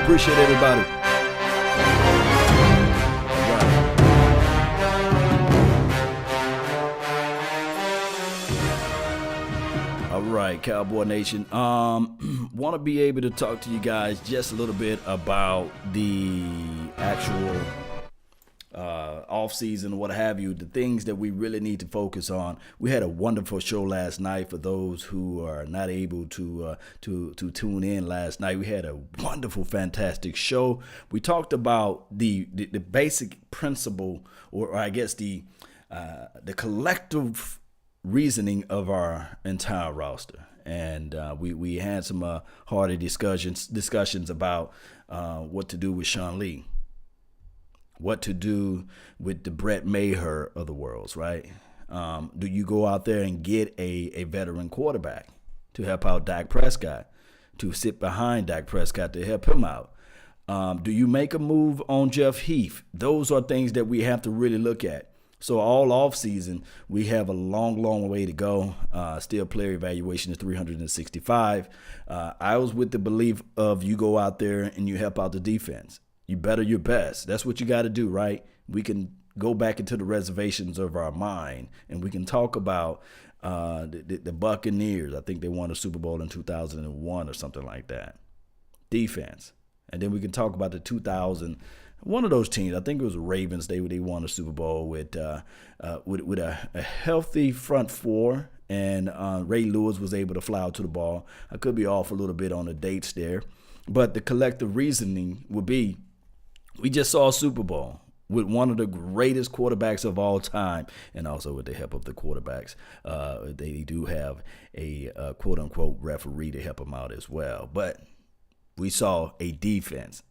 Appreciate everybody. All right, Cowboy Nation. Want to be able to talk to you guys just a little bit about the actual off season, what have you, the things that we really need to focus on. We had a wonderful show last night. For those who are not able to tune in last night, we had a wonderful, fantastic show. We talked about the basic principle, or I guess the collective reasoning of our entire roster, and we had some hearty discussions about what to do with Sean Lee, what to do with the Brett Maher of the worlds, right? Do you go out there and get a veteran quarterback to help out Dak Prescott, to sit behind Dak Prescott to help him out? Do you make a move on Jeff Heath? Those are things that we have to really look at. So all offseason, we have a long way to go. Still player evaluation is 365. I was with the belief of you go out there and you help out the defense. You better your best. That's what you got to do, right? We can go back into the reservations of our mind, and we can talk about the Buccaneers. I think they won a Super Bowl in 2001 or something like that. Defense. And then we can talk about the 2000 one of those teams, I think it was the Ravens, they won a Super Bowl with a healthy front four, and Ray Lewis was able to fly out to the ball. I could be off a little bit on the dates there, but the collective reasoning would be we just saw a Super Bowl with one of the greatest quarterbacks of all time, and also with the help of the quarterbacks. They do have a quote-unquote referee to help them out as well. But we saw a defense.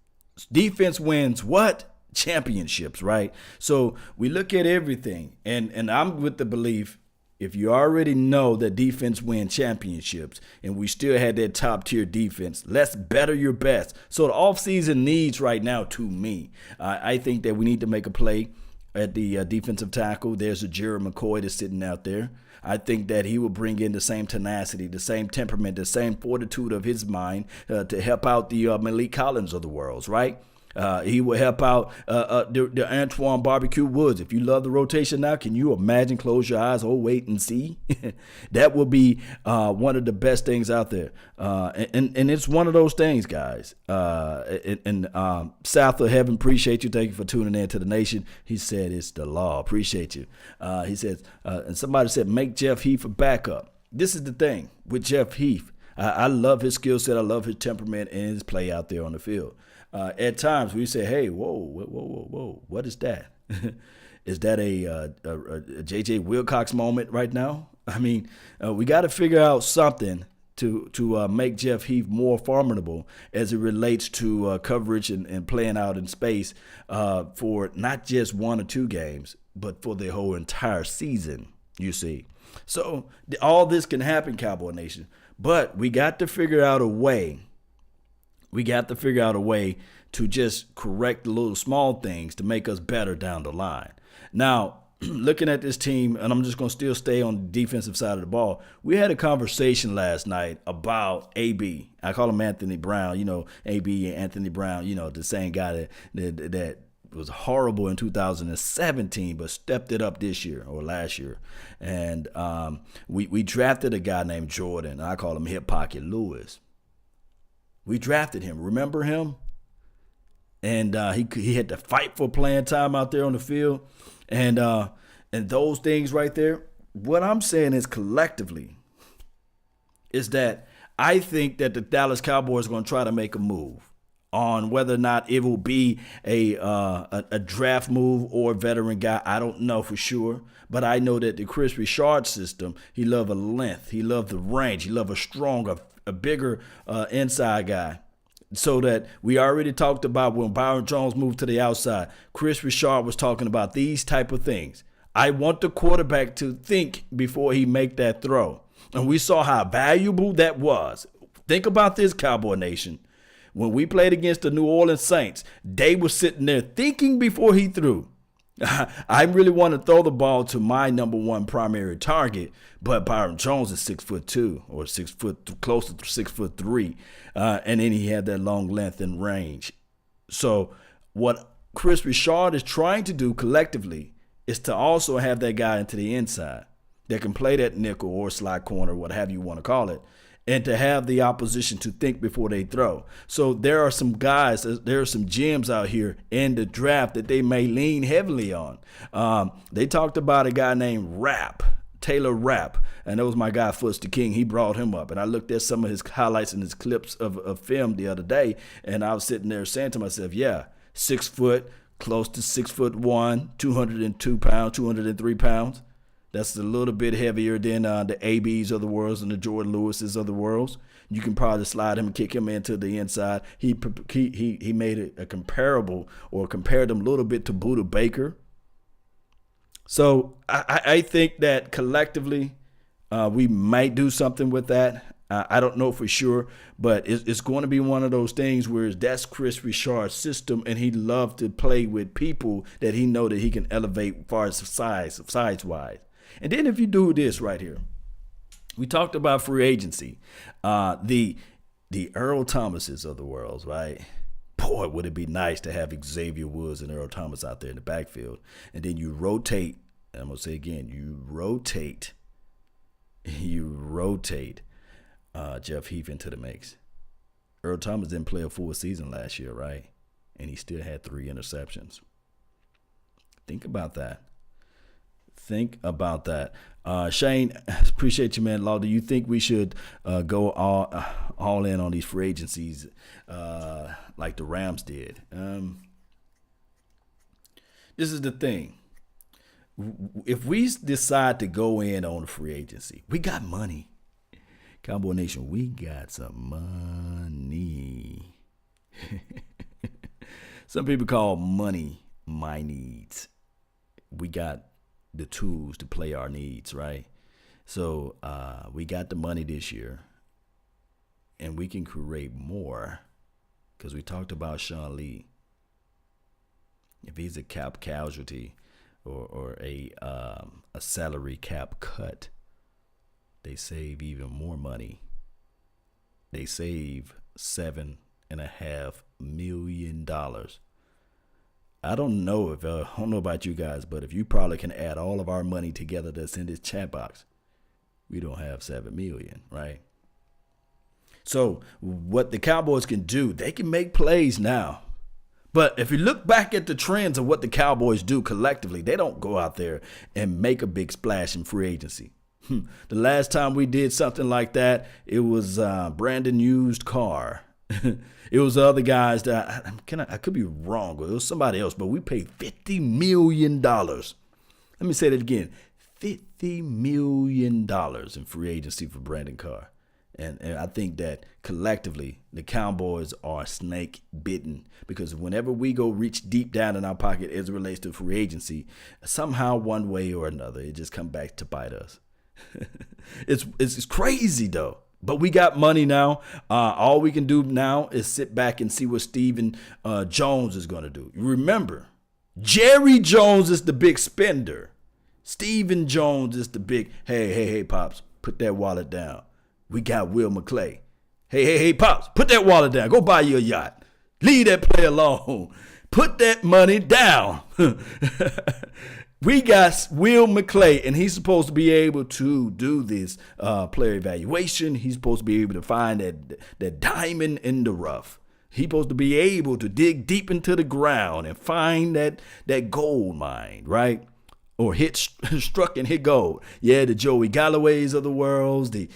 Defense wins what? Championships, right? So we look at everything, and I'm with the belief, if you already know that defense wins championships and we still had that top-tier defense, let's better your best. So the offseason needs right now, to me, I think that we need to make a play at the defensive tackle. There's a Jerry McCoy that's sitting out there. I think that he will bring in the same tenacity, the same temperament, the same fortitude of his mind to help out the Malik Collins of the world, right? He will help out the Antoine Barbecue Woods. If you love the rotation now, can you imagine? Close your eyes, wait and see. That will be one of the best things out there. And it's one of those things, guys. South of Heaven, appreciate you. Thank you for tuning in to the nation. He said it's the law. Appreciate you. He says, and somebody said, make Jeff Heath a backup. This is the thing with Jeff Heath. I love his skill set. I love his temperament and his play out there on the field. At times we say, hey, whoa, what is that? Is that a J.J. Wilcox moment right now? I mean, we got to figure out something to make Jeff Heath more formidable as it relates to coverage and playing out in space for not just one or two games, but for the whole entire season, you see. So all this can happen, Cowboy Nation, but we got to figure out a way. We got to figure out a way to just correct the little small things to make us better down the line. Now, looking at this team, and I'm just going to still stay on the defensive side of the ball, we had a conversation last night about AB. I call him Anthony Brown, AB and Anthony Brown, the same guy that was horrible in 2017, but stepped it up this year or last year. And we drafted a guy named Jordan. I call him Hip Pocket Lewis. We drafted him. Remember him? And he had to fight for playing time out there on the field. And those things right there, what I'm saying is collectively is that I think that the Dallas Cowboys are going to try to make a move on whether or not it will be a draft move or a veteran guy. I don't know for sure. But I know that the Chris Richard system, he loved a length. He loved the range. He loved a stronger, a bigger inside guy. So that we already talked about when Byron Jones moved to the outside. Chris Richard was talking about these type of things. I want the quarterback to think before he make that throw. And we saw how valuable that was. Think about this, Cowboy Nation. When we played against the New Orleans Saints, they were sitting there thinking before he threw. I really want to throw the ball to my number one primary target, but Byron Jones is 6'2" or 6 foot, close to 6'3", and then he had that long length and range. So what Chris Richard is trying to do collectively is to also have that guy into the inside that can play that nickel or slot corner, whatever you want to call it, and to have the opposition to think before they throw. So there are some guys, there are some gems out here in the draft that they may lean heavily on. They talked about a guy named Taylor Rapp, and that was my guy, Foots the King. He brought him up, and I looked at some of his highlights and his clips of film the other day, and I was sitting there saying to myself, yeah, 6 foot, close to 6'1", 202 pounds, 203 pounds. That's a little bit heavier than the ABs of the world and the Jordan Lewises of the world. You can probably slide him and kick him into the inside. He made it a comparable or compared him a little bit to Buda Baker. So I think that collectively we might do something with that. I don't know for sure, but it's going to be one of those things where that's Chris Richard's system, and he loves to play with people that he know that he can elevate as far as size-wise. And then if you do this right here, we talked about free agency, the Earl Thomases of the world, right? Boy, would it be nice to have Xavier Woods and Earl Thomas out there in the backfield. And then you rotate, and I'm going to say again, you rotate Jeff Heath into the mix. Earl Thomas didn't play a full season last year, right? And he still had 3 interceptions. Think about that. Shane, appreciate you, man. Law, do you think we should go all in on these free agencies like the Rams did? This is the thing. If we decide to go in on a free agency, we got money. Cowboy Nation, we got some money. Some people call money my needs. We got the tools to play our needs, right? So we got the money this year, and we can create more because we talked about Sean Lee. If he's a cap casualty or a salary cap cut, they save even more money. They save $7.5 million. I don't know about you guys, but if you probably can add all of our money together that's in this chat box, we don't have $7 million, right? So what the Cowboys can do, they can make plays now. But if you look back at the trends of what the Cowboys do collectively, they don't go out there and make a big splash in free agency. The last time we did something like that, it was Brandon Used Car. It was the other guys that I could be wrong, but it was somebody else. But we paid $50 million. Let me say that again: $50 million in free agency for Brandon Carr. And I think that collectively the Cowboys are snake bitten, because whenever we go reach deep down in our pocket as it relates to free agency, somehow one way or another it just comes back to bite us. It's crazy though. But we got money now. All we can do now is sit back and see what Stephen Jones is going to do. Remember, Jerry Jones is the big spender. Stephen Jones is the big, hey, Pops, put that wallet down. We got Will McClay. Hey, Pops, put that wallet down. Go buy you a yacht. Leave that play alone. Put that money down. We got Will McClay, and he's supposed to be able to do this player evaluation. He's supposed to be able to find that diamond in the rough. He's supposed to be able to dig deep into the ground and find that gold mine, right? Or struck and hit gold. Yeah, the Joey Galloways of the world, the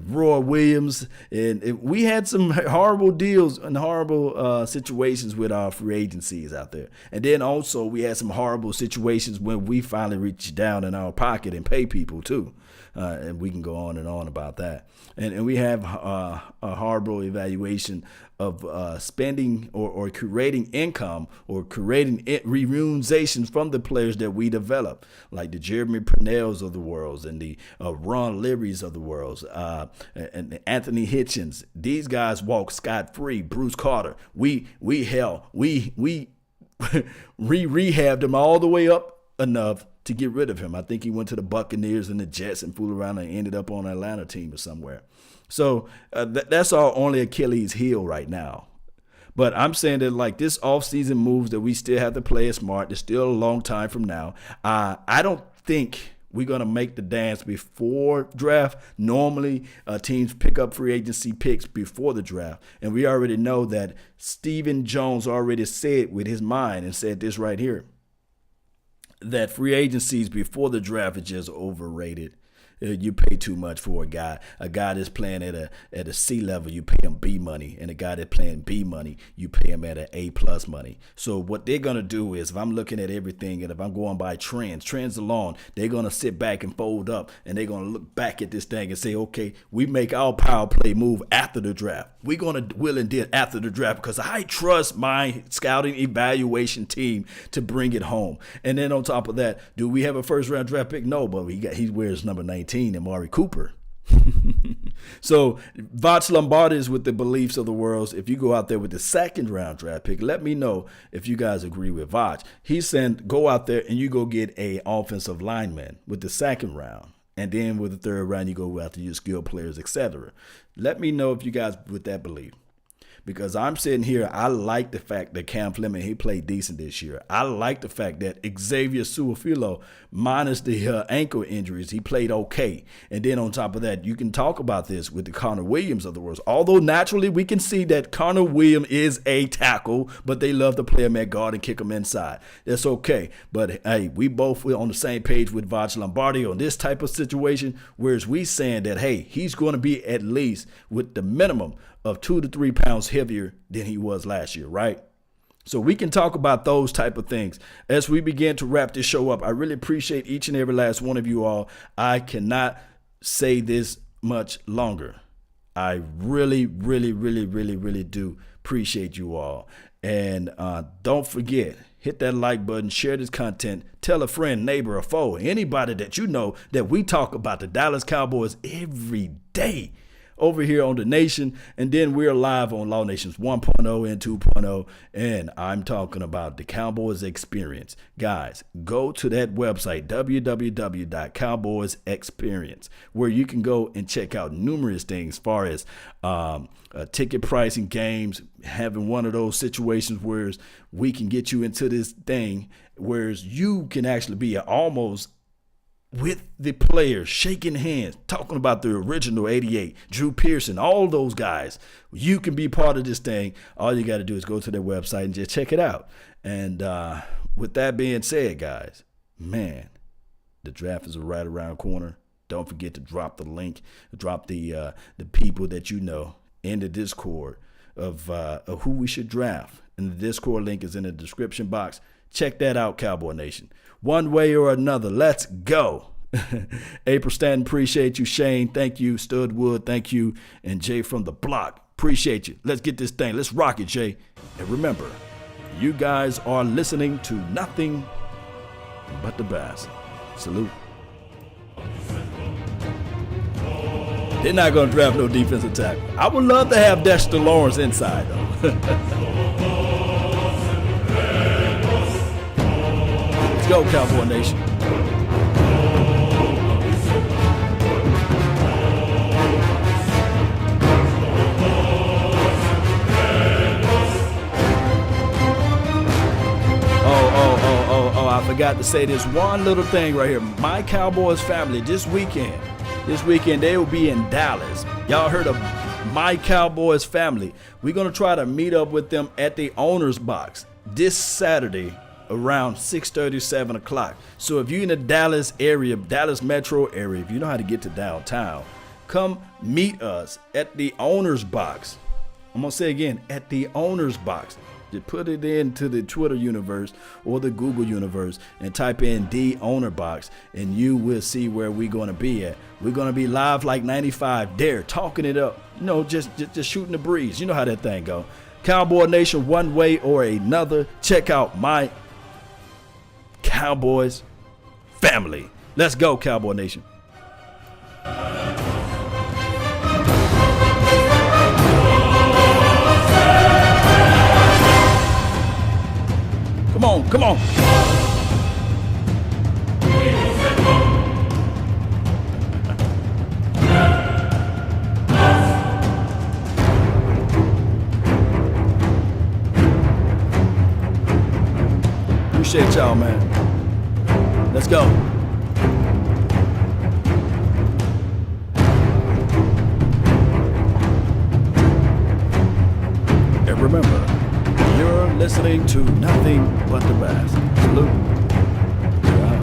Roy Williams. And we had some horrible deals and horrible situations with our free agencies out there. And then also we had some horrible situations when we finally reached down in our pocket and pay people too. And we can go on and on about that. And we have a horrible evaluation of spending or creating income or creating remunerations from the players that we develop, like the Jeremy Purnells of the world and the Ron Learys of the world and Anthony Hitchens. These guys walk scot-free. Bruce Carter. We rehabbed him all the way up enough to get rid of him. I think he went to the Buccaneers and the Jets and fooled around and ended up on an Atlanta team or somewhere. So that's our only Achilles heel right now. But I'm saying that like this offseason moves that we still have to play it smart. It's still a long time from now. I don't think we're going to make the dance before draft. Normally, teams pick up free agency picks before the draft. And we already know that Stephen Jones already said with his mind and said this right here, that free agencies before the draft is just overrated. You pay too much for a guy that's playing at a C level, you pay him B money, and a guy that's playing B money, you pay him at an A plus money. So what they're gonna do is, if I'm looking at everything and if I'm going by trends alone, they're gonna sit back and fold up, and they're gonna look back at this thing and say, okay, we make our power play move after the draft. We're gonna will and did after the draft because I trust my scouting evaluation team to bring it home. And then on top of that, do we have a first round draft pick? No, but he wears number 19. And Amari Cooper. So Voch Lombardi is with the beliefs of the world. If you go out there with the second round draft pick, let me know if you guys agree with Voch. He's saying go out there and you go get a offensive lineman with the second round. And then with the third round, you go after your skill players, etc. Let me know if you guys with that belief. Because I'm sitting here, I like the fact that Cam Fleming, he played decent this year. I like the fact that Xavier Su'a-Filo, minus the ankle injuries, he played okay. And then on top of that, you can talk about this with the Connor Williams of the world. Although naturally we can see that Connor Williams is a tackle, but they love to play him at guard and kick him inside. That's okay. But hey, we both were on the same page with Voch Lombardi on this type of situation, whereas we saying that, hey, he's going to be at least with the minimum of 2 to 3 pounds heavier than he was last year, right? So we can talk about those type of things. As we begin to wrap this show up, I really appreciate each and every last one of you all. I cannot say this much longer. I really, really, really, really, really do appreciate you all. And don't forget, hit that like button, share this content, tell a friend, neighbor, a foe, anybody that you know that we talk about the Dallas Cowboys every day over here on The Nation. And then we're live on Law Nations 1.0 and 2.0. And I'm talking about the Cowboys experience. Guys, go to that website, www.cowboysexperience, where you can go and check out numerous things as far as ticket pricing, games, having one of those situations where we can get you into this thing, whereas you can actually be almost with the players, shaking hands, talking about the original 88, Drew Pearson, all those guys. You can be part of this thing. All you got to do is go to their website and just check it out. And with that being said, guys, man, the draft is right around the corner. Don't forget to drop the link, drop the people that you know in the Discord of who we should draft. And the Discord link is in the description box. Check that out, Cowboy Nation. One way or another, let's go. April Stanton, appreciate you. Shane, thank you. Studwood, thank you. And Jay from the block, appreciate you. Let's get this thing. Let's rock it, Jay. And remember, you guys are listening to nothing but the best. Salute. They're not going to draft no defensive tackle. I would love to have Dexter Lawrence inside, though. Let's go, Cowboy Nation. Oh, I forgot to say this one little thing right here. My Cowboys family this weekend, they will be in Dallas. Y'all heard of My Cowboys family. We're going to try to meet up with them at the owner's box this Saturday around 6:30, 7 o'clock. So if you're in the Dallas area, Dallas metro area, if you know how to get to downtown, come meet us at the owner's box. I'm going to say again, at the owner's box. Just put it into the Twitter universe or the Google universe and type in the owner box, and you will see where we're going to be at. We're going to be live like 95 there, talking it up, just shooting the breeze. You know how that thing go. Cowboy Nation, one way or another. Check out My Cowboys family. Let's go, Cowboy Nation. on, come on. Appreciate y'all, man. Let's go. And remember, you're listening to nothing but the best. Salute.